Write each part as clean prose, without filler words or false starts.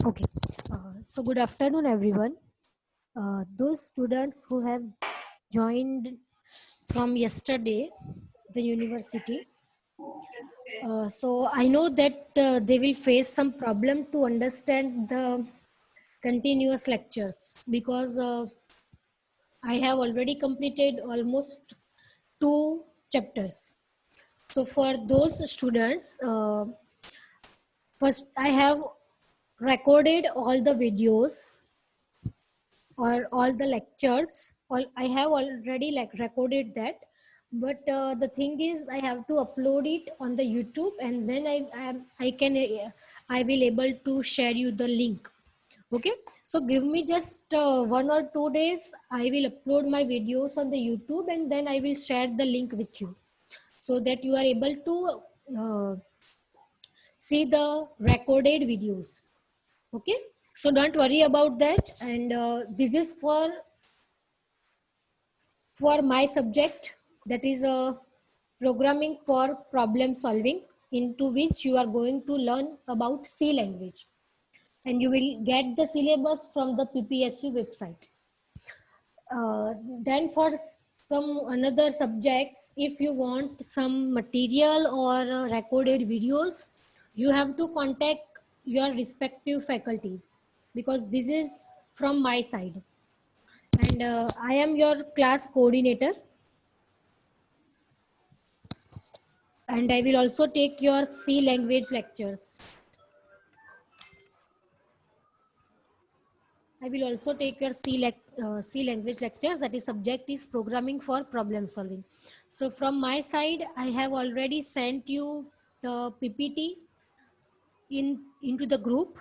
Okay. So good afternoon, everyone. Those students who have joined from yesterday, the university. So I know that they will face some problem to understand the continuous lectures because I have already completed almost 2 chapters. So for those students, first I have recorded all the videos or all the lectures. All I have already like recorded that, but the thing is I have to upload it on the YouTube, and then I will able to share you the link. Okay, so give me just 1 or 2 days. I will upload my videos on the YouTube, and then I will share the link with you so that you are able to uh, see the recorded videos. Okay, so don't worry about that. And this is for my subject, that is programming for problem solving, into which you are going to learn about C language, and you will get the syllabus from the PPSU website. Then for some another subjects, if you want some material or recorded videos, you have to contact your respective faculty, because this is from my side. And I am your class coordinator, and I will also take your C language lectures. I will also take your C language lectures. That is subject is programming for problem solving. So from my side, I have already sent you the PPT into the group.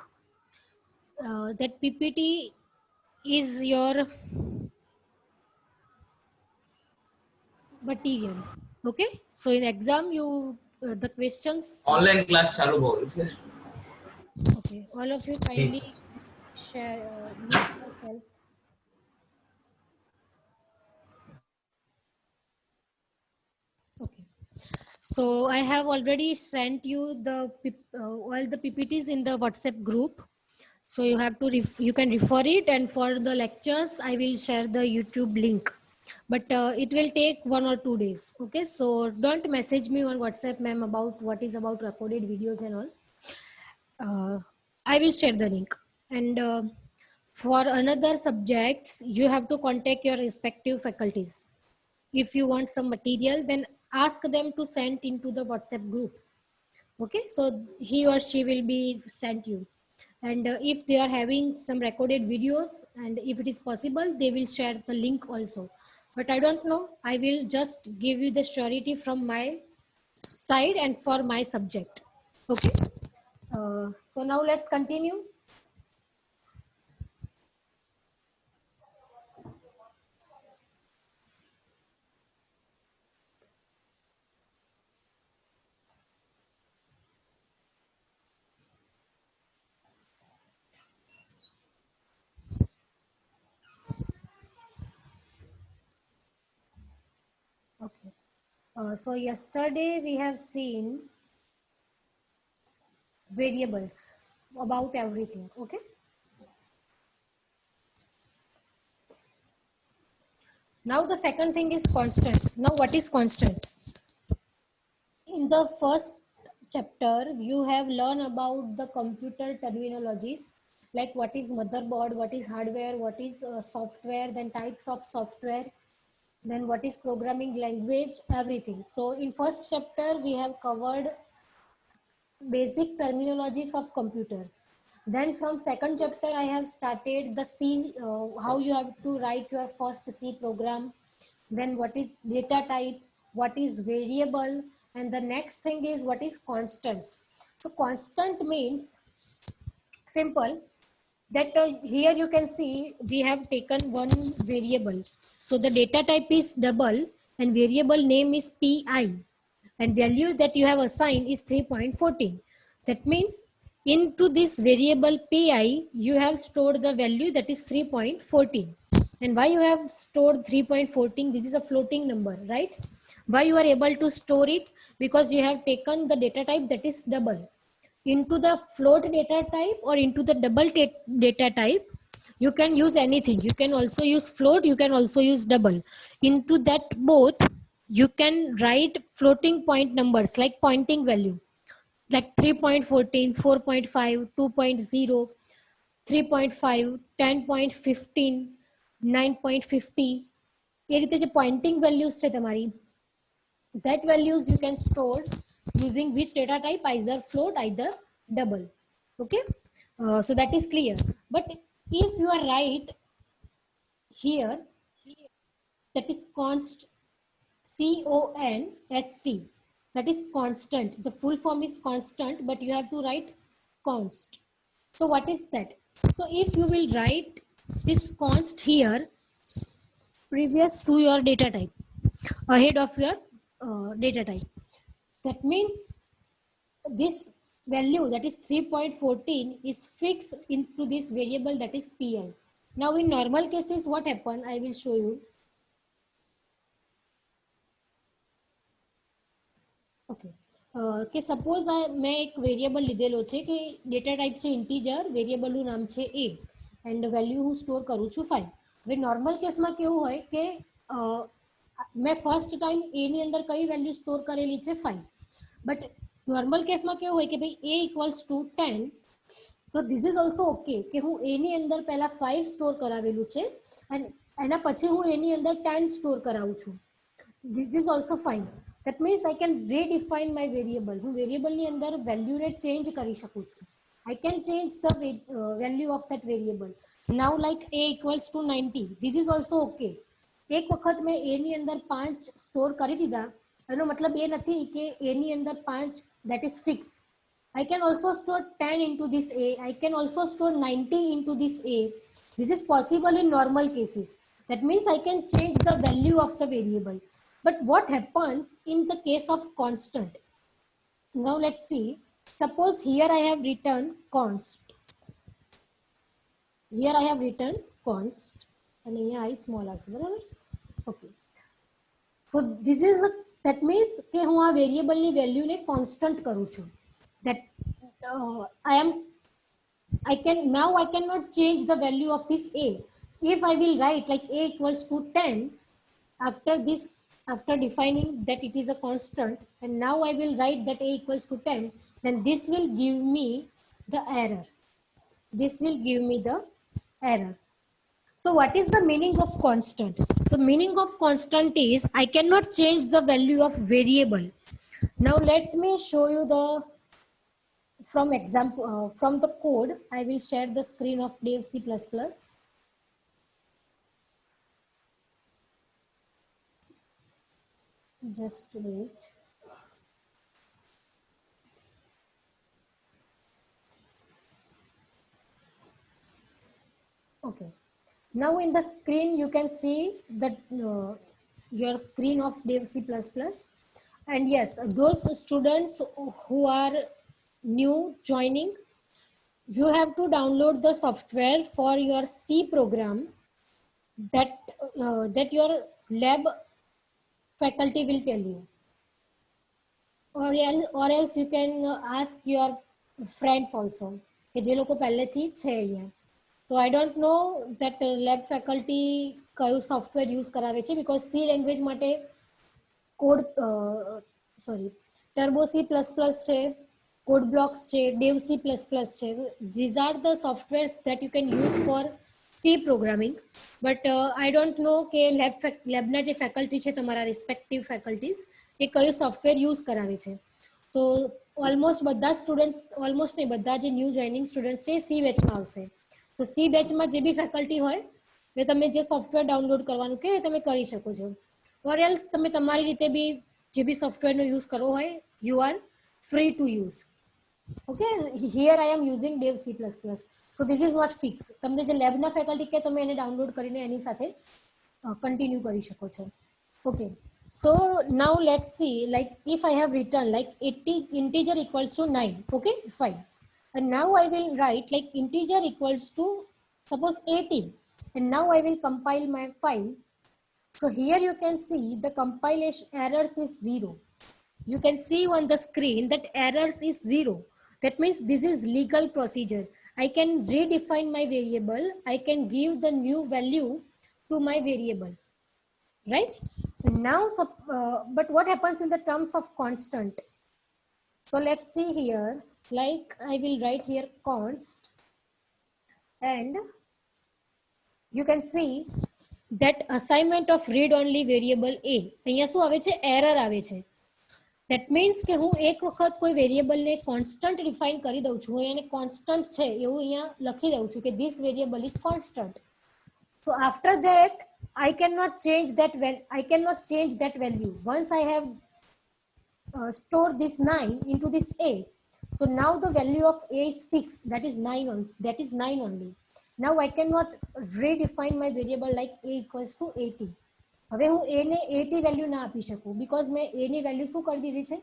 That PPT is your material. Okay. So in exam, you the questions. Online class चालू होगी फिर Okay. All of you kindly share mute yourself. Okay. So I have already sent you the all the PPTs in the WhatsApp group. So you have to you can refer it, and for the lectures I will share the YouTube link. But it will take 1 or 2 days. Okay, so don't message me on WhatsApp, ma'am, about what is about recorded videos and all. I will share the link. And for another subjects, you have to contact your respective faculties. If you want some material, then ask them to send into the WhatsApp group. Okay, so he or she will be sent you. And if they are having some recorded videos, and if it is possible, they will share the link also. But I don't know, I will just give you the surety from my side and for my subject. Okay, so now let's continue. Okay, so yesterday we have seen variables about everything. Okay, now the second thing is constants. Now what is constants? In the first chapter, you have learned about the computer terminologies, like what is motherboard, what is hardware, what is software, then types of software, then what is programming language, everything. So in first chapter, we have covered basic terminologies of computer. Then from second chapter, I have started the C, how you have to write your first C program, then what is data type, what is variable, and the next thing is what is constants. So constant means simple, that here you can see we have taken one variable. So the data type is double and variable name is pi, and value that you have assigned is 3.14. That means into this variable pi you have stored the value that is 3.14. And why you have stored 3.14? This is a floating number, right? Why you are able to store it? Because you have taken the data type that is double. into the float data type or into the double data type, you can use anything. You can also use float, you can also use double. Into that both, you can write floating point numbers like pointing value, like 3.14, 4.5, 2.0, 3.5, 10.15, 9.50. એ રીતે જે Poynting values છે તમારી, that values you can store using which data type, either float, either double. Okay, so that is clear. But if you are right here, that is const, const, that is constant. The full form is constant, but you have to write const. So what is that? So if you will write this const here previous to your data type, ahead of your data type, that means this value, that is 3.14, is fixed into this variable, that is pi. Now in normal cases what happen, I will show you. Okay, કે suppose મેં એક variable લીધેલો છે કે data type છે integer, વેરિયેબલનું નામ છે એ, and value હું સ્ટોર કરું છું 5. હવે નોર્મલ કેસમાં કેવું હોય કે મેં ફર્સ્ટ ટાઈમ એની અંદર કઈ વેલ્યુ સ્ટોર કરેલી છે 5, બટ નોર્મલ કેસમાં કેવું હોય કે ભાઈ a ઇક્વલ્સ ટુ 10, તો ધીસ ઇઝ ઓલ્સો ઓકે કે હું એની અંદર પહેલા 5 સ્ટોર કરાવેલું છે અને એના પછી હું એની અંદર 10 સ્ટોર કરાવું છું. This is also fine. That means I can redefine my variable. હું વેરિયેબલની અંદર વેલ્યુ રેટ ચેન્જ કરી શકું છું. I can change the value of that variable. Now like a equals to 90. This is also okay. એક વખત મેં a ની અંદર 5 સ્ટોર કરી દીધા, એનો મતલબ એ નથી કે a ની અંદર 5 that is fixed. I can also store 10 into this a. I can also store 90 into this a. This is possible in normal cases. That means I can change the value of the variable. But what happens in the case of constant? Now let's see. Suppose here I have written const. Here I have written const. And here I small as well. Okay. So this is that means કે હું આ વેરિયેબલની વેલ્યુને constant કરું છું. That I cannot change the value of this a. If I will write like a equals to 10, after defining that it is a constant, and now I will write that a equals to 10, then this will give me the error. This will give me the error. So what is the meaning of constant? The meaning of constant is I cannot change the value of variable. Now let me show you the from the code. I will share the screen of Dev C++. Just wait. Okay. Now in the screen you can see that your screen of Dev C++. And yes, those students who are new joining, you have to download the software for your C program that your lab faculty will tell you, or else you can ask your friends also કે જે લોકો પહેલેથી છે અહીંયા. So I don't know that lab faculty કયું software use કરાવે છે, because C language માટે ટર્બો C++ છે, કોડ બ્લોક્સ છે, Dev C++ છે. These are the softwares that you can use for C programming. But I don't know કે લેબના જે faculty છે તમારા રિસ્પેક્ટિવ ફેકલ્ટીઝ એ કયું સોફ્ટવેર યુઝ કરાવે છે. તો ઓલમોસ્ટ બધા સ્ટુડન્ટ્સ, ઓલમોસ્ટ નહીં, બધા જે ન્યૂ જોઈનિંગ સ્ટુડન્ટ્સ છે સી બેચમાં આવશે. તો સી બેચમાં જે બી ફેકલ્ટી હોય એ તમે જે સોફ્ટવેર ડાઉનલોડ કરવાનું કહે તમે કરી શકો છો. ઓર એલ્સ તમે તમારી રીતે બી જે બી સોફ્ટવેરનો યુઝ કરવો હોય, you are free to use. Okay, here I am using Dev C++. So this is not fixed. તમને જે લેબના ફેકલ્ટી કે તમે એને ડાઉનલોડ કરીને એની સાથે કન્ટિન્યુ કરી શકો છો. Okay, so now let's see, like if I have written like 80 integer equals to 9. Okay, fine. And now I will write like integer equals to suppose 18, and now I will compile my file. So here you can see the compilation errors is 0. You can see on the screen that errors is 0. That means this is legal procedure. I can redefine my variable. I can give the new value to my variable, right? Now, but what happens in the terms of constant? So let's see here, like I will write here const, and you can see that assignment of read only variable a અહીંયા શું આવે છે, error આવે છે. That means કે હું એક વખત કોઈ વેરિયેબલ ને કોન્સ્ટન્ટ ડિફાઇન કરી દઉં છું, હું એને કોન્સ્ટન્ટ છે એવું અહીંયા લખી દઉં છું કે this variable is constant. So after that I cannot change that value once I have stored this 9 into this a. So now the value of a is fixed, that is 9 only. Now I cannot redefine my variable like a equals to 80. હવે હું a ને 80 value ના આપી શકું because મેં a ની value શું કરી દીધી છે,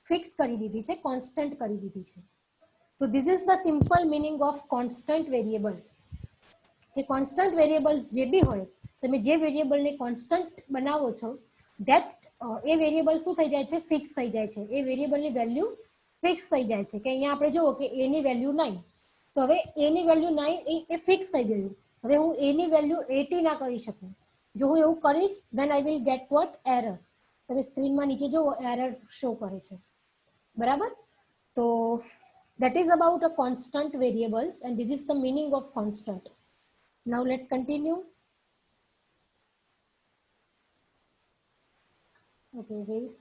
ફિક્સ કરી દીધી છે, કોન્સ્ટન્ટ કરી દીધી છે. So this is the simple meaning of constant variable. કે કોન્સ્ટન્ટ વેરિયેબલ્સ જે બી હોય, તમે જે વેરિયેબલને કોન્સ્ટન્ટ બનાવો છો that એ વેરિયેબલ શું થઈ જાય છે, ફિક્સ થઈ જાય છે. એ વેરિયેબલની વેલ્યુ ફિક્સ થઈ જાય છે. કે અહીંયા આપણે જુઓ કે a ની વેલ્યુ 9, તો હવે a ની વેલ્યુ 9 એ ફિક્સ થઈ ગયું. હવે હું a ની વેલ્યુ 80 ના કરી શકું. જો હું એવું કરીશ then I will get what, error. તમે સ્ક્રીનમાં નીચે જુઓ error શો કરે છે, બરાબર? તો that is about a constant variables and this is the meaning of constant. Now let's continue. Okay, wait.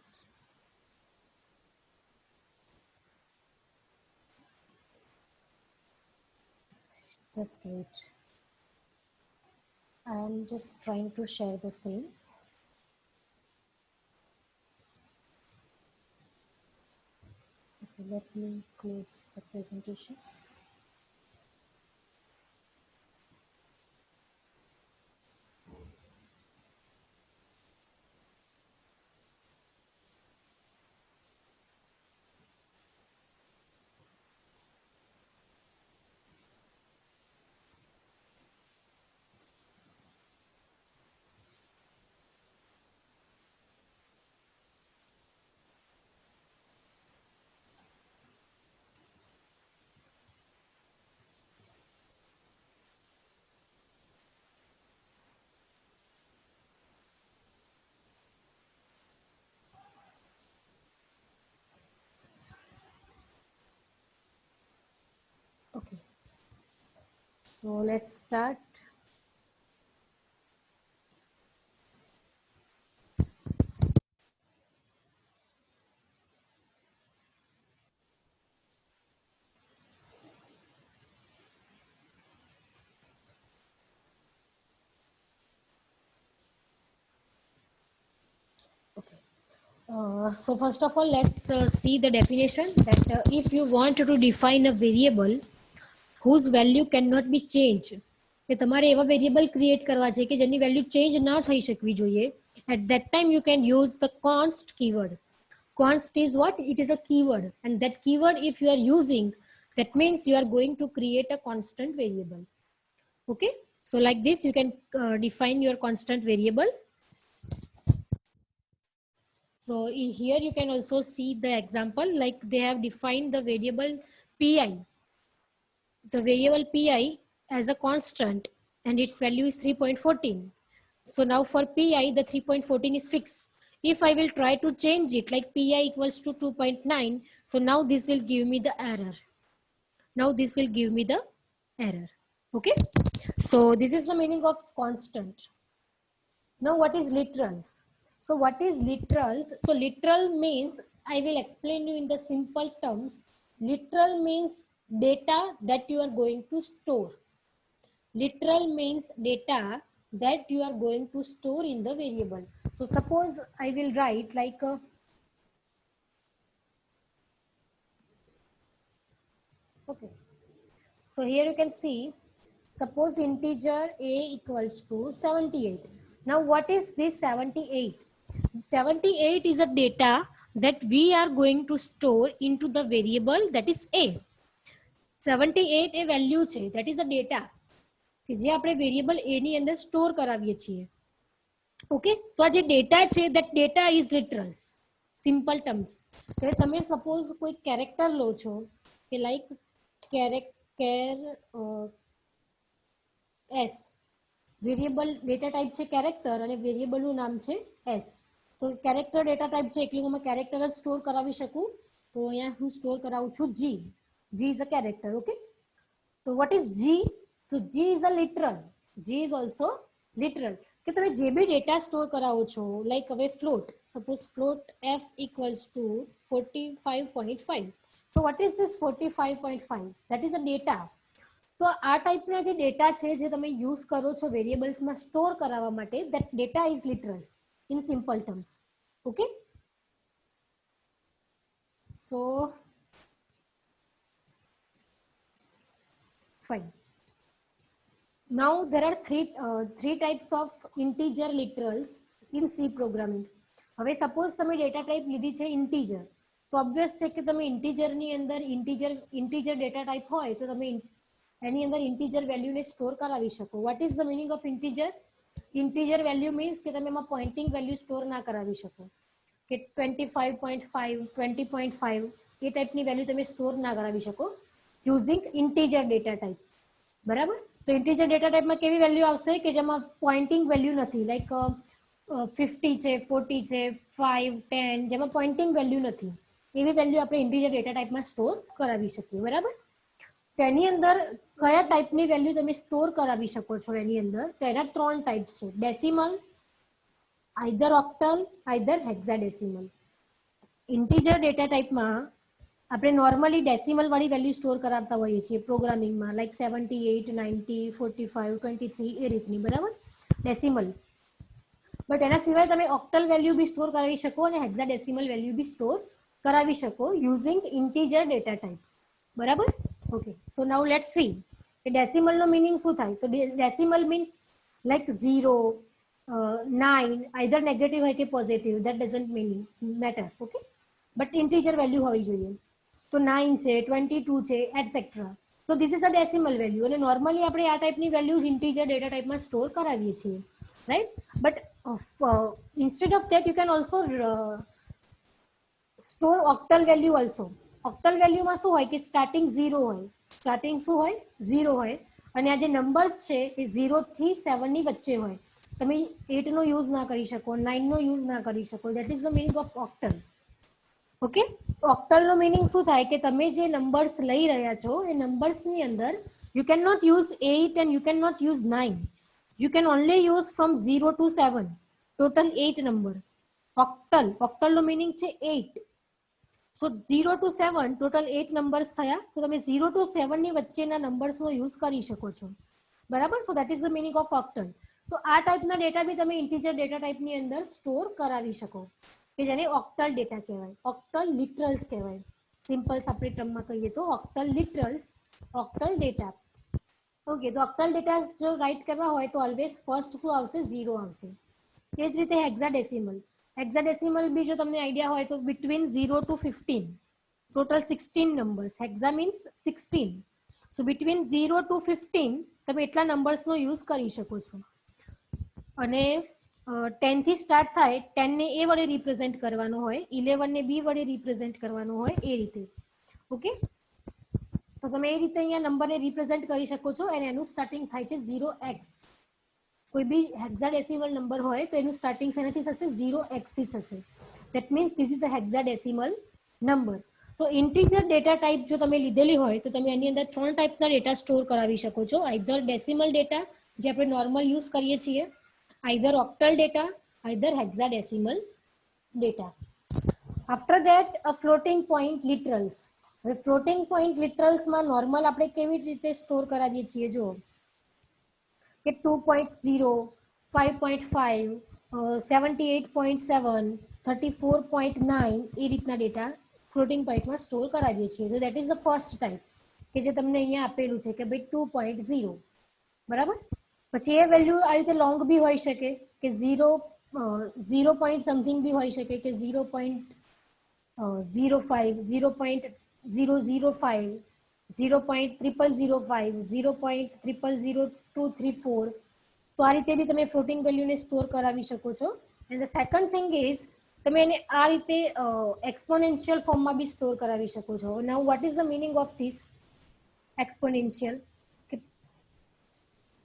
Just wait. I am just trying to share the screen. Okay, let me close the presentation. Okay, so let's start. So first of all, let's see the definition that if you want to define a variable whose value cannot be changed, કે તમારે એવા variable create કરવા છે કે જેની value change ના થઈ શકવી જોઈએ, at that time you can use the const keyword. Const is what? It is a keyword, and that keyword if you are using, that means you are going to create a constant variable. Okay, so like this you can define your constant variable. So here you can also see the example, like they have defined the variable pi, the variable pi as a constant and its value is 3.14. So now for pi the 3.14 is fixed. If I will try to change it like pi equals to 2.9, so now this will give me the error. Now this will give me the error. Okay, so this is the meaning of constant. Now what is literals? So what is literals? So literal means, I will explain you in the simple terms. Literal means data that you are going to store. Literal means data that you are going to store in the variable. So suppose I will write like okay. So here you can see, suppose integer a equals to 78. Now what is this 78? 78 is a data that we are going to store into the variable that is a. 78 a value છે, that is a data કે જે આપણે variable a ની અંદર store કરાવીએ છીએ. Okay, તો આ જે ડેટા છે that data is literals. Simple terms. તમે સપોઝ કોઈ કેરેક્ટર લો છો કે like character S variable data type છે કેરેક્ટર અને વેરિયેબલનું નામ છે એસ. તો કેરેક્ટર ડેટા ટાઈપ છે એટલે હું કેરેક્ટર જ સ્ટોર કરાવી શકું. તો અહીંયા હું સ્ટોર કરાવું છું G. G is a character. Okay, તો વોટ ઇઝ જી? તો G is a literal. G is also literal. કે તમે જે બી ડેટા સ્ટોર કરાવો છો, લાઈક હવે float, suppose float f equals to 45.5. So what is this 45.5? That is a data. તો આ ટાઈપના જે ડેટા છે જે તમે યુઝ કરો છો વેરિયેબલ્સમાં સ્ટોર કરાવવા માટે, that data is literals in simple terms. Okay, so fine. Now there are three types of integer literals in C programming. હવે સપોઝ તમે ડેટા ટાઈપ લીધી છે ઇન્ટીજર, તો ઓબ્વિયસ છે કે તમે ઇન્ટીજરની અંદર ઇન્ટીજર ડેટા ટાઈપ હોય તો તમે એની અંદર ઇન્ટીજર વેલ્યુને સ્ટોર કરાવી શકો. What is the meaning of integer? Integer value means કે તમે એમાં પોઇન્ટિંગ વેલ્યુ સ્ટોર ના કરાવી શકો, કે 25.5 20.5 એ ટાઈપની વેલ્યુ તમે સ્ટોર ના કરાવી શકો યુઝિંગ ઇન્ટીજર ડેટા ટાઈપ. બરાબર? તો ઇન્ટીજર ડેટા ટાઈપમાં કેવી વેલ્યુ આવશે કે જેમાં પોઇન્ટિંગ વેલ્યુ નથી, લાઈક 50 છે, 40 છે, 5 10, જેમાં પોઇન્ટિંગ વેલ્યુ નથી, એવી વેલ્યુ આપણે ઇન્ટીજર ડેટા ટાઈપમાં સ્ટોર કરાવી શકીએ. બરાબર? તો એની અંદર કયા ટાઈપની વેલ્યુ તમે સ્ટોર કરાવી શકો છો એની અંદર? તો એના 3 ટાઈપ્સ છે: decimal, either octal, either hexadecimal. Integer data ટાઈપમાં આપણે નોર્મલી ડેસિમલ વાળી વેલ્યુ સ્ટોર કરાવતા હોઈએ છીએ પ્રોગ્રામિંગમાં, લાઈક 78, 90, 45, 23 એ રીતની. બરાબર? ડેસિમલ. બટ એના સિવાય તમે ઓક્ટલ વેલ્યુ બી સ્ટોર કરાવી શકો અને હેક્સાડેસિમલ વેલ્યુ બી સ્ટોર કરાવી શકો યુઝિંગ ઇન્ટીજર ડેટા ટાઈપ. બરાબર? Okay, so now let's see કે ડેસિમલનો મિનિંગ શું થાય. તો decimal means like 0, 9, either negative હોય કે positive, that doesn't matter. Okay, but integer value હોવી જોઈએ. તો 9 છે, 22 છે, etcetera. So this is a decimal value. અને નોર્મલી આપણે આ ટાઈપની વેલ્યુ ઇન્ટીજર ડેટા ટાઈપમાં સ્ટોર કરાવીએ છીએ, right? But instead of that you can also store octal value also. octal value માં શું હોય કે સ્ટાર્ટિંગ 0 હોય, સ્ટાર્ટિંગ શું હોય? 0 હોય, અને આ જે નંબર્સ છે એ 0 થી 7 ની વચ્ચે હોય. તમે 8 નો યુઝ ના કરી શકો, 9 નો યુઝ ના કરી શકો. That is the meaning of octal. Okay, octal નો મીનિંગ શું થાય કે તમે જે નંબર્સ લઈ રહ્યા છો એ નંબર્સ ની અંદર you can not use 8 and you can not use 9. You can only use from 0 to 7, total 8 number. octal no meaning છે 8. સો 0 to 7 ટોટલ 8 નંબર્સ થયા. તો તમે 0 to 7 ની વચ્ચેના નંબર્સનો યુઝ કરી શકો છો. બરાબર? So that is the meaning of octal. તો આ ટાઈપના ડેટા બી તમે ઇન્ટીજર ડેટા ટાઈપની અંદર સ્ટોર કરાવી શકો, કે જેને ઓક્ટલ ડેટા કહેવાય, ઓક્ટલ લિટરલ્સ કહેવાય. સિમ્પલ્સ આપણે ટર્મમાં કહીએ તો octal literals, octal data. Okay, તો ઓક્ટલ ડેટા જો રાઇટ કરવા હોય તો ઓલવેઝ ફર્સ્ટ શું આવશે? 0 આવશે. એ જ રીતે હેક્સાડેસિમલ. હેક્સાડેસિમલ બી જો તમને આઈડિયા હોય તો between 0 to 15, total 16 numbers. Hexa means 16. So between 0 to 15 તમે એટલા નંબર્સનો યુઝ કરી શકો છો. અને 10 થી સ્ટાર્ટ થાય, 10 ને એ વડે રિપ્રેઝેન્ટ કરવાનો હોય, 11 ને બી વડે રિપ્રેઝેન્ટ કરવાનો હોય, એ રીતે. ઓકે, તો તમે એ રીતે અહીંયા નંબરને રિપ્રેઝેન્ટ કરી શકો છો. અને એનું સ્ટાર્ટિંગ થાય છે 0x. કોઈ બી હેક્સાડેસિમલ નંબર હોય તો એનું સ્ટાર્ટિંગ શેનાથી થશે? 0x થી થશે. That means this is a hexadecimal number. તો ઇન્ટીજર ડેટા ટાઈપ જો તમે લીધેલી હોય તો તમે એની અંદર 3 ટાઈપના ડેટા સ્ટોર કરાવી શકો છો. આઈધર ડેસિમલ ડેટા જે આપણે નોર્મલ યુઝ કરીએ છીએ, either octal data, either hexadecimal data. After that a floating point literals. હવે ફ્લોટિંગ પોઈન્ટ લિટરલ્સમાં નોર્મલ આપણે કેવી રીતે સ્ટોર કરાવીએ છીએ? જો કે 2.0, 5.5, 78.7, 34.9 એ રીતના ડેટા ફ્લોટિંગ પોઈન્ટમાં સ્ટોર કરાવીએ છીએ. તો that is the first type કે જે તમને અહીંયા આપેલું છે કે ભાઈ 2.0. બરાબર? પછી એ વેલ્યુ આ રીતે લોંગ બી હોઈ શકે કે 0 પોઈન્ટ સમથિંગ બી હોઈ શકે કે 0.05, 0.005, 0.0005, 0.000234. તો આ રીતે બી તમે ફ્લોટિંગ વેલ્યુને સ્ટોર કરાવી શકો છો. And the second thing is તમે એને આ રીતે એક્સપોનેન્શિયલ ફોર્મમાં બી સ્ટોર કરાવી શકો છો. નાઉ what is the meaning of this exponential?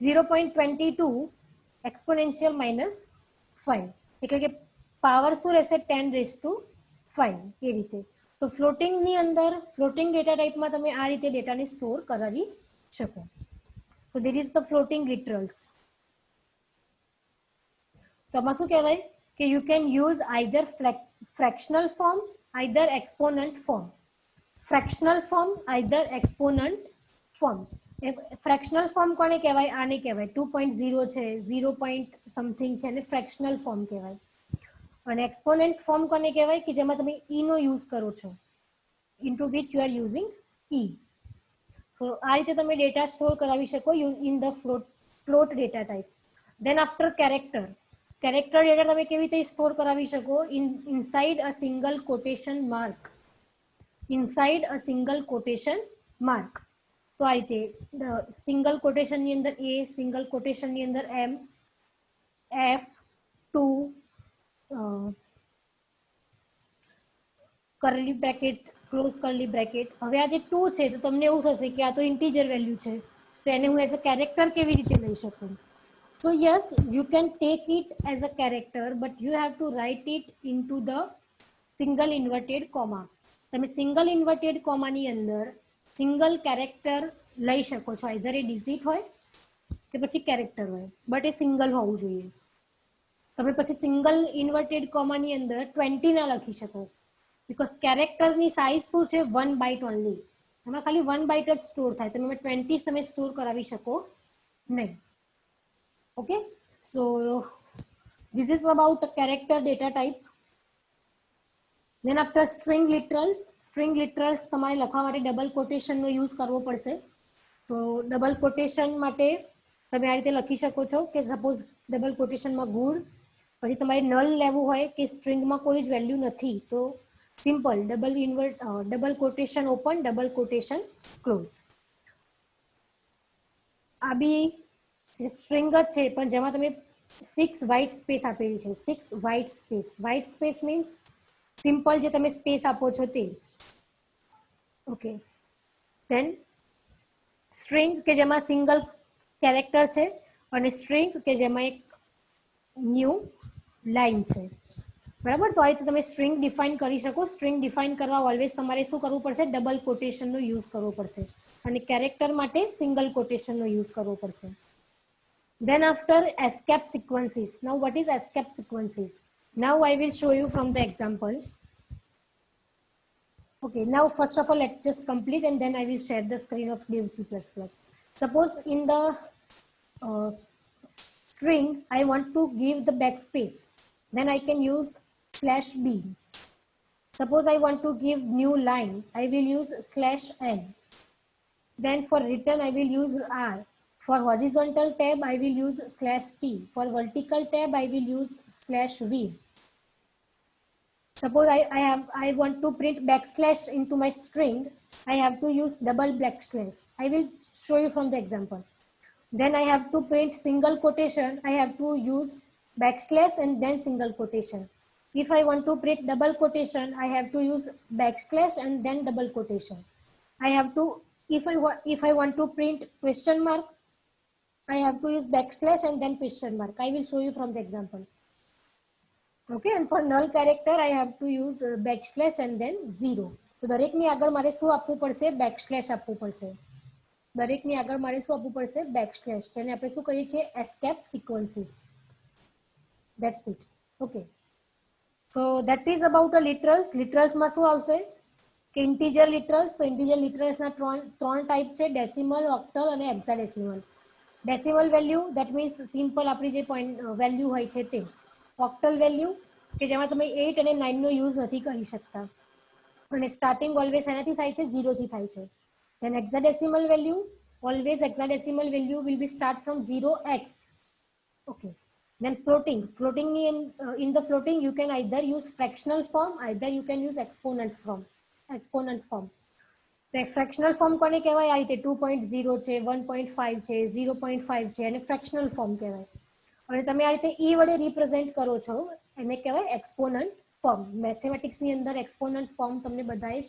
0.22 exponential minus 5 એટલે કે પાવર શું રહેશે 10 raised to 5 એ રીતે. તો ફ્લોટિંગ ની અંદર ફ્લોટિંગ ડેટા ટાઈપમાં તમે આ રીતે ડેટાને સ્ટોર કરાવી શકો. So this is the floating literals. તો આમાં શું કહેવાય કે you can use either fractional form either exponent form. Fractional form either exponent form. Fractional form કોને કહેવાય? આને કહેવાય 2.0 છે, 0 પોઈન્ટ સમથિંગ છે અને ફ્રેક્શનલ ફોર્મ કહેવાય. અને એક્સપોનેન્ટ ફોર્મ કોને કહેવાય કે જેમાં તમે ઈ નો યુઝ કરો છો, into which you are using E. તો આ રીતે તમે ડેટા સ્ટોર કરાવી શકો in the float data type. Then after character. Character data તમે કેવી રીતે સ્ટોર કરાવી શકો? Inside a single quotation mark. Inside a single quotation mark. તો આ રીતે સિંગલ કોટેશન ની અંદર એ, સિંગલ કોટેશન ની અંદર એમ, એફ, 2 કરલી બ્રેકેટ, ક્લોઝ કરલી બ્રેકેટ. હવે આ જે 2 છે તો તમને એવું થશે કે આ તો ઇન્ટીજર વેલ્યુ છે, તો એને હું એઝ અ કેરેક્ટર કેવી રીતે લઈ શકું? So yes, you can take it as a character, but you have to write it into the single inverted comma. તમે સિંગલ ઇન્વર્ટેડ કોમા ની અંદર સિંગલ કેરેક્ટર લઈ શકો છો. આઈધર એ ડિજિટ હોય કે પછી કેરેક્ટર હોય, બટ એ સિંગલ હોવું જોઈએ. તમે પછી સિંગલ ઇન્વર્ટેડ કોમા ની અંદર 20 ના લખી શકો, બીકોઝ કેરેક્ટરની સાઇઝ શું છે? 1 બાઇટ ઓનલી. એમાં ખાલી 1 બાઇટ જ સ્ટોર થાય. તમે 20 તમે સ્ટોર કરાવી શકો નહીં. Okay, so this is about a character data type. Then after string literals. String literals તમારે લખવા માટે ડબલ કોટેશન નો યુઝ કરવો પડશે. તો ડબલ કોટેશન માટે તમે આ રીતે લખી શકો છો કે સપોઝ ડબલ કોટેશનમાં ગુડ, પછી તમારે નલ લેવું હોય કે સ્ટ્રિંગમાં કોઈ જ વેલ્યુ નથી, તો simple double quotation open, double quotation close. આ બી સ્ટ્રિંગ જ છે પણ જેમાં તમે 6 વ્હાઇટ સ્પેસ આપેલી છે. 6 white space. White space means simple જે તમે સ્પેસ આપો છો તે. ઓકે. ધેન સ્ટ્રિંગ કે જેમાં સિંગલ કેરેક્ટર છે, અને સ્ટ્રિંગ કે જેમાં એક ન્યૂ લાઇન છે. બરાબર? તો આ રીતે તમે સ્ટ્રિંગ ડિફાઇન કરી શકો. સ્ટ્રિંગ ડિફાઇન કરવા ઓલવેઝ તમારે શું કરવું પડશે? ડબલ કોટેશનનો યુઝ કરવો પડશે. અને કેરેક્ટર માટે સિંગલ કોટેશનનો યુઝ કરવો પડશે. Then after escape sequences. Now what is escape sequences? Now I will show you from the example. Okay, now first of all let's just complete and then I will share the screen of Dev C++. Suppose in the string I want to give the backspace, then I can use /b. Suppose I want to give new line, I will use /n. Then for return I will use r. For horizontal tab, I will use /t. For vertical tab, I will use /v. Suppose I want to print backslash into my string, I have to use double backslash. I will show you from the example. Then I have to print single quotation, I have to use backslash and then single quotation. If I want to print double quotation, I have to use backslash and then double quotation. I have to, if I want to print question mark, I have to use backslash and then question mark. I will show you from the example. Okay, and for null character, I have to use backslash and then 0. તો દરેકની આગળ મારે શું આપવું પડશે? Backslash આપવું પડશે. દરેકની આગળ મારે શું આપવું પડશે? બેકસ્લેશ. તેને આપણે શું કહીએ છીએ? Escape sequences. That's it. Okay. So that is about the literals. Literalsમાં શું આવશે? કે ઇન્ટીજર લિટરલ્સ. તો ઇન્ટીજર લિટરલ્સના ત્રણ ટાઈપ છે: ડેસિમલ, ઓક્ટલ અને hexadecimal. Decimal value that means simple આપણી જે વેલ્યુ હોય છે તે. ઓક્ટલ વેલ્યુ કે જેમાં તમે 8 અને 9 નો યુઝ નથી કરી શકતા, અને સ્ટાર્ટિંગ ઓલવેઝ એનાથી થાય છે 0 થી થાય છે. Then hexadecimal value, always hexadecimal value will be start from 0x. Okay. Then floating. Floating in the floating you can either use fractional form, either you can use exponent form. તો fractional form કોને કહેવાય? આ રીતે 2.0 છે, 1.5 છે, 0.5 છે, અને fractional form કહેવાય. અને તમે આ રીતે ઈ વડે રિપ્રેઝેન્ટ કરો છો, એને કહેવાય એક્સપોનન્ટ ફોર્મ, મેથેમેટિક્સની અંદર એક્સપોનન્ટ ફોર્મ તમને બધાએ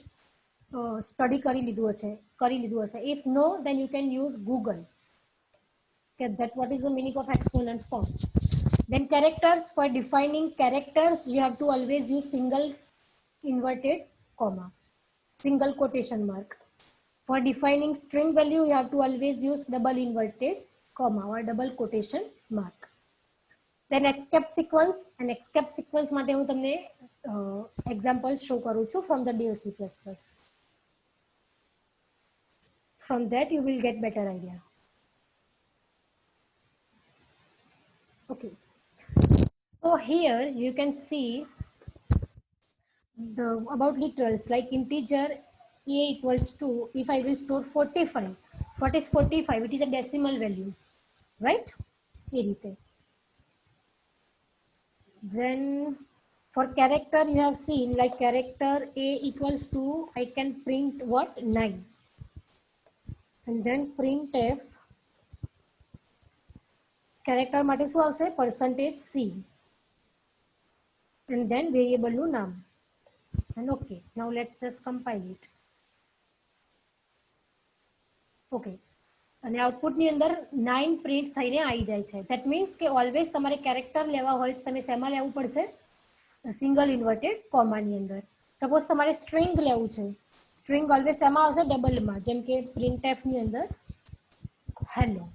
સ્ટડી કરી લીધું હશે. If no, then you can use Google. Okay, that what is the meaning of exponent form. Then characters, for defining characters you have to always use single inverted comma, single quotation mark. For defining string value you have to always use double inverted comma or double quotation mark. Then escape sequence, and escape sequence માટે હું તમને example show કરું છું from the dev C++. From that you will get better idea. Okay, so here you can see the about literals like integer a equals to, if I will store 45, what is 45? It is a decimal value, right? એ રીતે. Then for character you have seen like character a equals to, I can print what, 9, and then printf character માટે શું આવશે, %c, and then variable નું નામ, and okay, now let's just compile it. Okay, અને આઉટપુટની અંદર 9 print થઈને આવી જાય છે. ધેટ મીન્સ કે ઓલવેઝ તમારે કેરેક્ટર લેવા હોય તો તમે શેમાં લેવું પડશે, સિંગલ ઇન્વર્ટેડ કોમાની અંદર. સપોઝ તમારે સ્ટ્રિંગ લેવું છે, સ્ટ્રિંગ ઓલવેઝ શેમાં આવશે, ડબલમાં, જેમ કે પ્રિન્ટએફની અંદર હેલો,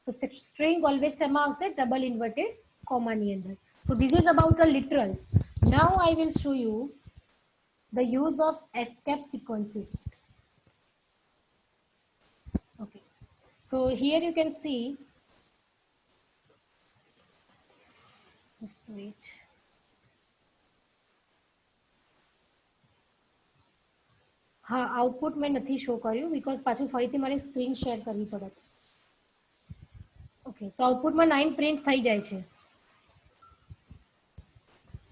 તો સ્ટ્રિંગ ઓલવેઝ શેમાં આવશે, ડબલ ઇન્વર્ટેડ કોમાની અંદર. So this is about a literals. Now I will show you the use of escape sequences. Okay, so here you can see, just wait. હા, આઉટપુટ મેં નથી શો કર્યું because પાછું ફરીથી મારે સ્ક્રીન શેર કરવી પડત. ઓકે, તો આઉટપુટમાં 9 પ્રિન્ટ થઈ જાય છે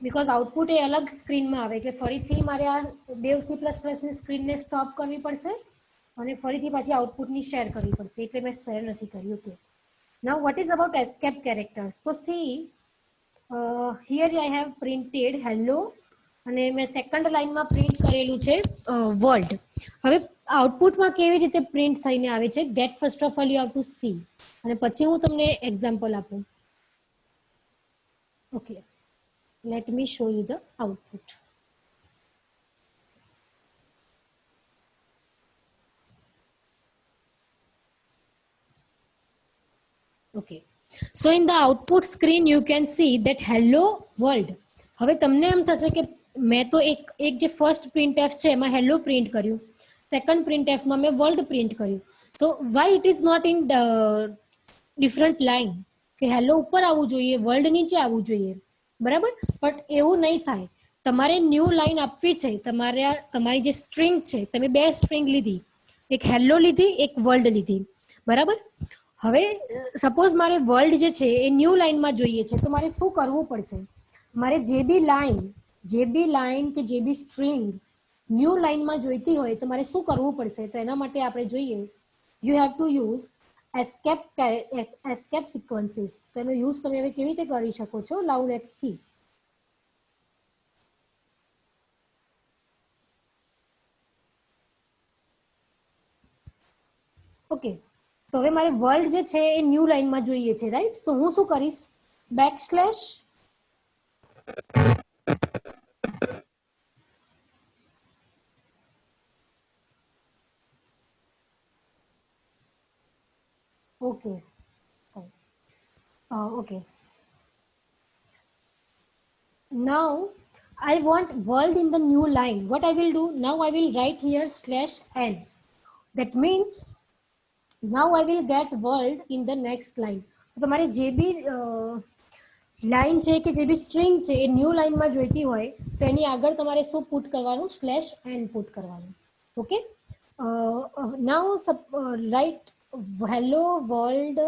બીકોઝ આઉટપુટ એ અલગ સ્ક્રીનમાં આવે, એટલે ફરીથી મારે આ dev C++ની સ્ક્રીનને સ્ટોપ કરવી પડશે અને ફરીથી પાછી આઉટપુટની શેર કરવી પડશે, એટલે મેં શેર નથી કરી. Okay, now what is about escape characters. So C here I have printed hello, અને મેં સેકન્ડ લાઇનમાં પ્રિન્ટ કરેલું છે વર્લ્ડ. હવે આઉટપુટમાં કેવી રીતે પ્રિન્ટ થઈને આવે છે, that first of all you have to C, અને પછી હું તમને એક્ઝામ્પલ આપું. Okay, let me show you the output. Okay, so in the output screen you can see that hello world. હવે તમને એમ થશે કે મેં તો એક જે ફર્સ્ટ printf છે એમાં hello પ્રિન્ટ કર્યું, સેકન્ડ printf માં મેં વર્લ્ડ પ્રિન્ટ કર્યું, તો why it is not in the different line, કે hello ઉપર આવવું જોઈએ, વર્લ્ડ નીચે આવવું જોઈએ, બરાબર? બટ એવું નહીં થાય. તમારે ન્યૂ લાઈન આપવી છે, તમારી જે સ્ટ્રિંગ છે, તમે બે સ્ટ્રિંગ લીધી, એક હેલો લીધી, એક વર્લ્ડ લીધી, બરાબર? હવે સપોઝ મારે વર્લ્ડ જે છે એ ન્યૂ લાઈનમાં જોઈએ છે, તો મારે શું કરવું પડશે, મારે જે બી લાઈન કે જે બી સ્ટ્રિંગ ન્યૂ લાઈનમાં જોઈતી હોય તો મારે શું કરવું પડશે, તો એના માટે આપણે જોઈએ you have to use escape sequences. તો એનો યુઝ તમે હવે કેવી રીતે કરી શકો છો, નાઉ લેટ્સ સી. ઓકે, તો હવે મારે વર્લ્ડ જે છે એ ન્યૂ લાઈનમાં જોઈએ છે, રાઈટ? તો હું શું કરીશ, backslash okay, fine. Okay, now I want world in the new line. What I will do now, I will write here /n. That means now I will get world in the next line. તો તમારે જે બી line છે કે જે બી string છે એ new લાઈનમાં જોઈતી હોય તો એની આગળ તમારે શું પુટ કરવાનું, /n પુટ કરવાનું. Okay, now right hello world.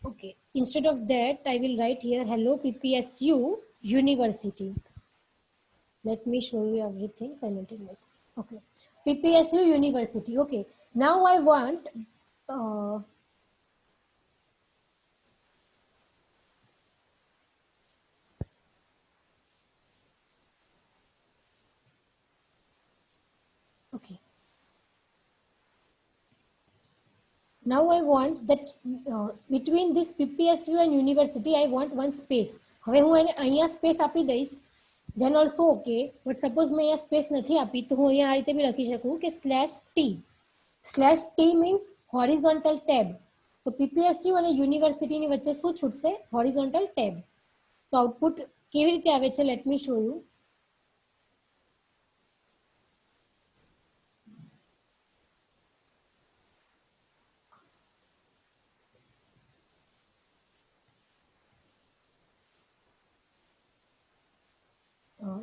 Okay, instead of that I will write here hello ppsu university. Let me show you everything simultaneously. Okay, ppsu university. Okay, now I want Okay. Now I want that between this PPSU and university, I want one space. હવે હું એને અહીંયા space આપી દઈશ, then also okay. But suppose મેં અહીંયા space નથી આપી, તો હું અહીંયા આ રીતે બી લખી શકું કે /t. /t means horizontal tab. તો PPSU અને યુનિવર્સિટીની વચ્ચે શું છૂટશે? Horizontal tab. તો આઉટપુટ કેવી રીતે આવે છે? Let me show you.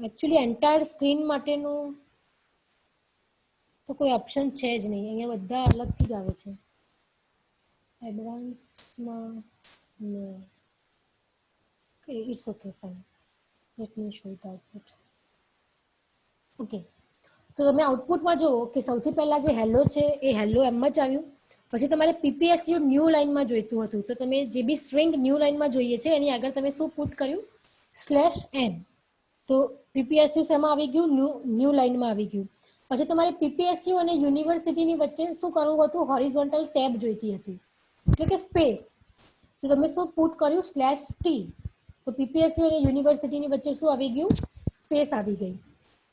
Actually entire screen માટેનું તો કોઈ ઓપ્શન છે જ નહીં, અહીંયા બધા અલગથી જ આવે છે. એડવાન્સમાં no. Okay, it's okay, fine. Let me show the output. Okay, તો તમે આઉટપુટમાં જુઓ કે સૌથી પહેલાં જે હેલો છે એ હેલો એમ જ આવ્યું. પછી તમારે પીપીએસયુ ન્યૂ લાઇનમાં જોઈતું હતું, તો તમે જે બી સ્ટ્રિંગ ન્યૂ લાઇનમાં જોઈએ છે એની આગળ તમે શું પુટ કર્યું? /n. તો પીપીએસયુ શેમાં આવી ગયું? ન્યૂ લાઇનમાં આવી ગયું. પછી તમારે પીપીએસયુ અને યુનિવર્સિટીની વચ્ચે શું કરવું હતું? હોરિઝોન્ટલ ટેબ જોઈતી હતી, એટલે કે સ્પેસ. તો તમે શું પુટ કર્યું? /t. તો પીપીએસયુ અને યુનિવર્સિટીની વચ્ચે શું આવી ગયું? સ્પેસ આવી ગઈ,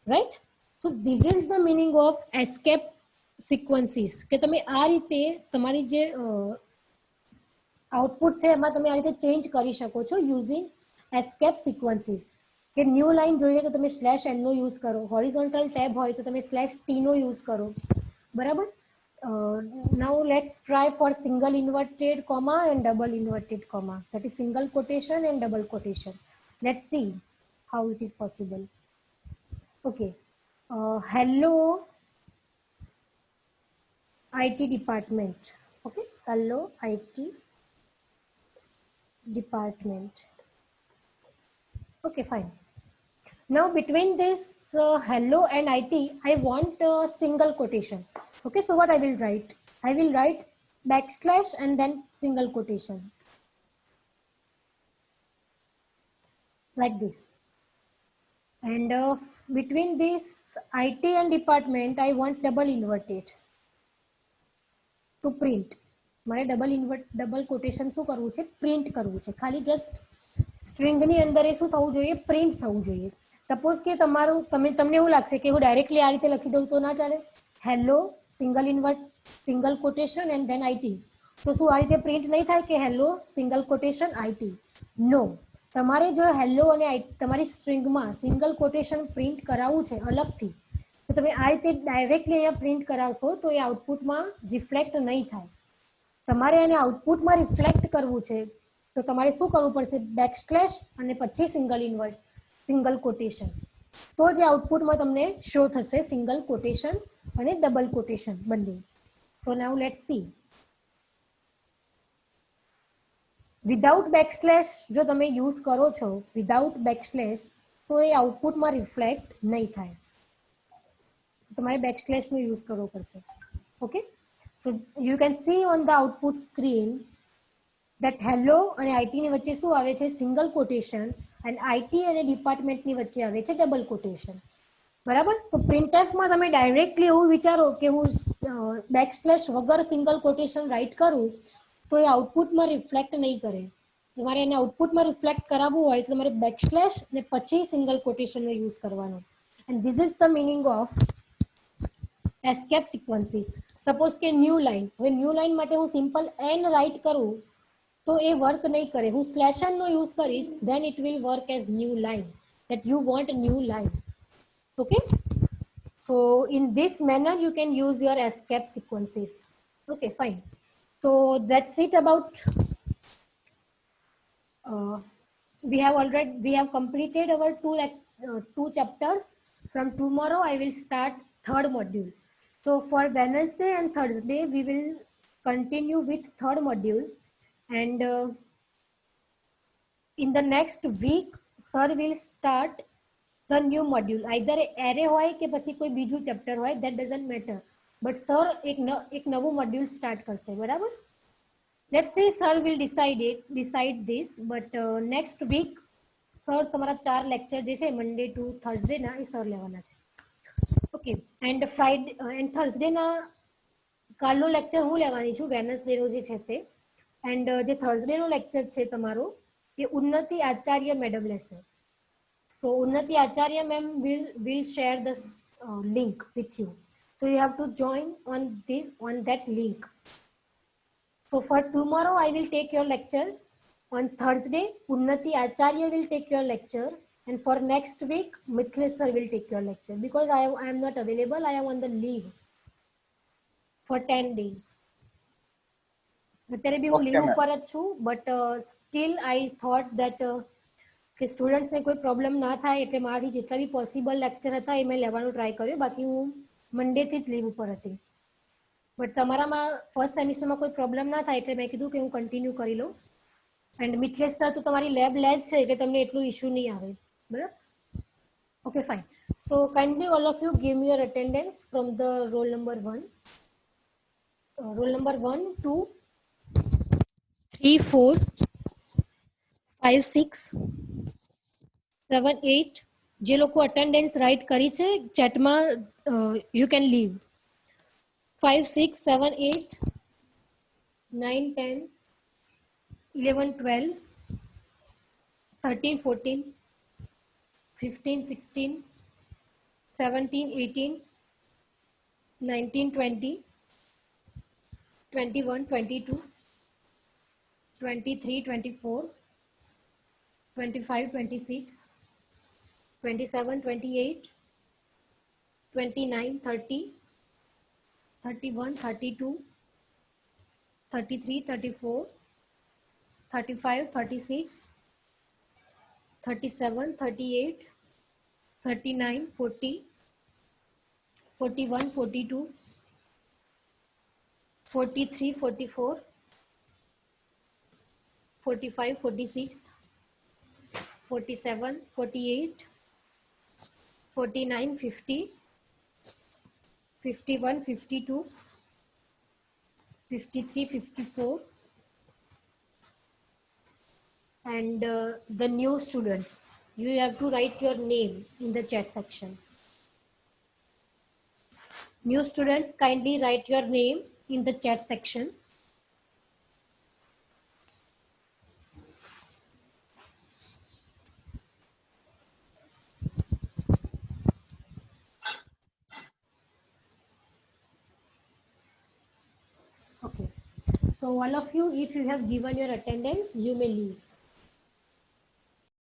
right? So this is the meaning of escape sequences, કે તમે આ રીતે તમારી જે આઉટપુટ છે એમાં તમે આ રીતે ચેન્જ કરી શકો છો યુઝિંગ એસ્કેપ સિક્વન્સીસ. કે ન્યૂ લાઇન જોઈએ તો તમે /n નો યુઝ કરો, હોરિઝોન્ટલ ટેબ હોય તો તમે /t નો યુઝ કરો, બરાબર? Now let's try for single inverted comma and double inverted comma, that is single quotation and double quotation. Let's see how it is possible. Okay, hello IT department. Okay, hello IT department. Okay, fine. Now between this hello and IT, I want a single quotation. Okay, so what I will write? I will write / and then single quotation, like this. And between this IT and department, I want double inverted to print. મારે double quotation શું કરવું છે? Print કરવું છે. ખાલી just સ્ટ્રિંગની અંદર એ શું થવું જોઈએ? પ્રિન્ટ થવું જોઈએ. સપોઝ કે તમને એવું લાગશે કે હું ડાયરેક્ટલી આ રીતે લખી દઉં તો ના ચાલે. Hello single quotation and then IT. તો શું આ રીતે પ્રિન્ટ નહીં થાય કે હેલો સિંગલ કોટેશન IT? નો. તમારે જો હેલો અને તમારી સ્ટ્રિંગમાં સિંગલ કોટેશન પ્રિન્ટ કરાવવું છે અલગથી, તો તમે આ રીતે ડાયરેક્ટલી અહીંયા પ્રિન્ટ કરાવશો તો એ આઉટપુટમાં રિફ્લેક્ટ નહીં થાય. તમારે એને આઉટપુટમાં રિફ્લેક્ટ કરવું છે તો તમારે શું કરવું પડશે? / અને પછી સિંગલ કોટેશન. તો જે આઉટપુટમાં તમને શો થશે સિંગલ કોટેશન અને ડબલ કોટેશન બંને. સો નાઉ લેટ્સ સી. વિધાઉટ / જો તમે યુઝ કરો છો વિધાઉટ / તો એ આઉટપુટમાં રિફ્લેક્ટ નહીં થાય. તમારે / નો યુઝ કરવો પડશે. Okay, so you can see on the output screen that hello અને IT ની વચ્ચે શું આવે છે? Single quotation. અને IT અને ડિપાર્ટમેન્ટની વચ્ચે આવે છે ડબલ કોટેશન, બરાબર? તો printf માં તમે ડાયરેક્ટલી એવું વિચારો કે હું / વગર સિંગલ કોટેશન રાઈટ કરું તો એ આઉટપુટમાં રિફ્લેક્ટ નહીં કરે. તમારે એને આઉટપુટમાં રિફ્લેક્ટ કરાવવું હોય તો તમારે / અને પછી સિંગલ કોટેશનનો યુઝ કરવાનો. And this is the meaning of escape sequences. Suppose કે ન્યૂ લાઇન, હવે ન્યૂ લાઇન માટે હું સિમ્પલ n રાઈટ કરું તો એ વર્ક નહીં કરે. હું /n નો યુઝ કરીશ, then it will work as new line, that you want a new line. Okay, so in this manner you can use your escape sequences. Okay, fine. So that's it about we have completed our two chapters. From tomorrow I will start third module. So for Wednesday and Thursday we will continue with third module. And in the next week sir will start the new module. Either array hoy ke pachi koi biju chapter hoy, that doesn't matter, but sir ek navu module start karse, barabar? Let's see, sir will decide this, but next week sir તમારા 4 lecture જે છે Monday to Thursday ના એ sir લેવાના છે. Okay. Okay and Friday and થર્સડેના કાલનો lecture હું લેવાની છું, વેનસડેનો જે છે તે. એન્ડ જે થર્સડેનો લેક્ચર છે તમારો એ ઉન્નતિ આચાર્ય મેડમ લેશે. સો ઉન્નતિ Acharya ma'am will share the link with you. So you have to join on that link. So for tomorrow I will take your lecture. On Thursday, Unnati Acharya will take your lecture. And for next week, Mithlesh sir will take your lecture. Because I am not available, I am on the leave for 10 days. અત્યારે બી હું leave ઉપર જ છું, but still I thought that કે સ્ટુડન્ટ્સને કોઈ problem ના થાય એટલે મારાથી જેટલા બી પોસિબલ લેક્ચર હતા એ મેં લેવાનું ટ્રાય કર્યો. બાકી હું મંડેથી જ લીવ ઉપર હતી, બટ તમારામાં ફર્સ્ટ સેમિસ્ટરમાં કોઈ પ્રોબ્લેમ ના થાય એટલે મેં કીધું કે હું કન્ટિન્યુ કરી લઉં. એન્ડ મિથલેશ સર તો તમારી લેબ લે જ છે એટલે તમને એટલું ઇશ્યુ નહીં આવે. બરાબર? Okay fine. So kindly all of you give me your attendance from the roll number 1. Roll number 1, 2, 3, 4, 5, 6, 7, 8. જે લોકો અટેન્ડન્સ રાઇટ કરી છે ચેટમાં you can live. 5, 6, 7, 8, 9, 10, 11, 12, 13, 14, 15, 16, 17, 18, 19, 20, 21, 22, 23, 24, 25, 26, 27, 28, 29, 30, 31, 32, 33, 34, 35, 36, 37, 38, 39, 40, 41, 42, 43, 44, 45, 46, 47, 48, 49, 50, 51, 52, 53, 54, and the new students, you have to write your name in the chat section. New students, kindly write your name in the chat section. Okay, so all of you, if you have given your attendance, you may leave.